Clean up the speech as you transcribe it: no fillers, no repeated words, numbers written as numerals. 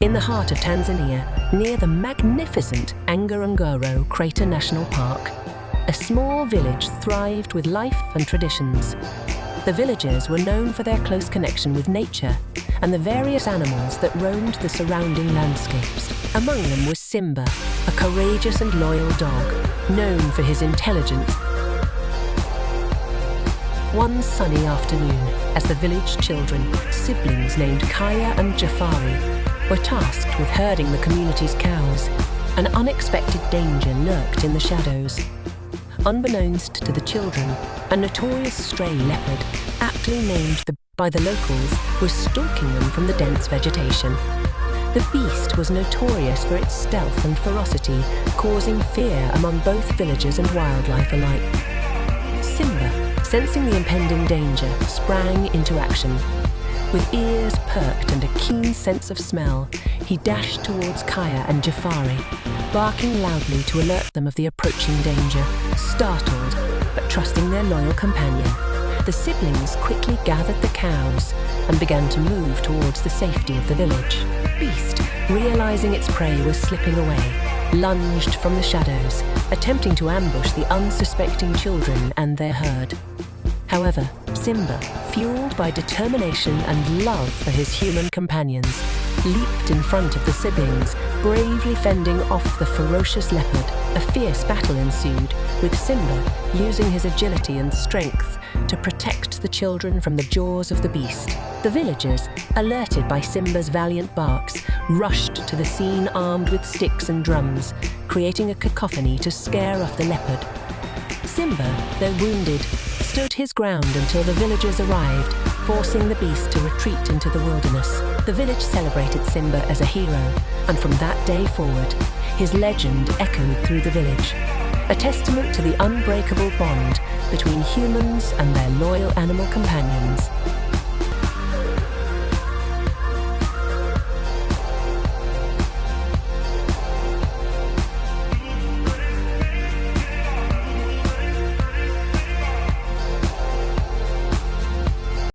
In the heart of Tanzania, near the magnificent Ngorongoro Crater National Park, a small village thrived with life and traditions. The villagers were known for their close connection with nature and the various animals that roamed the surrounding landscapes. Among them was Simba, a courageous and loyal dog, known for his intelligence. One sunny afternoon, as the village children, siblings named Kaya and Jafari, were tasked with herding the community's cows, an unexpected danger lurked in the shadows. Unbeknownst to the children, a notorious stray leopard, aptly named by the locals, was stalking them from the dense vegetation. The beast was notorious for its stealth and ferocity, causing fear among both villagers and wildlife alike. Simba, sensing the impending danger, sprang into action. With ears perked and a keen sense of smell, he dashed towards Kaya and Jafari, barking loudly to alert them of the approaching danger. Startled, but trusting their loyal companion, the siblings quickly gathered the cows and began to move towards the safety of the village. Beast, realizing its prey was slipping away, lunged from the shadows, attempting to ambush the unsuspecting children and their herd. However, Simba, fueled by determination and love for his human companions, leaped in front of the siblings, bravely fending off the ferocious leopard. A fierce battle ensued, with Simba using his agility and strength to protect the children from the jaws of the beast. The villagers, alerted by Simba's valiant barks, rushed to the scene armed with sticks and drums, creating a cacophony to scare off the leopard. Simba, though wounded, stood his ground until the villagers arrived, forcing the beast to retreat into the wilderness. The village celebrated Simba as a hero, and from that day forward, his legend echoed through the village, a testament to the unbreakable bond between humans and their loyal animal companions.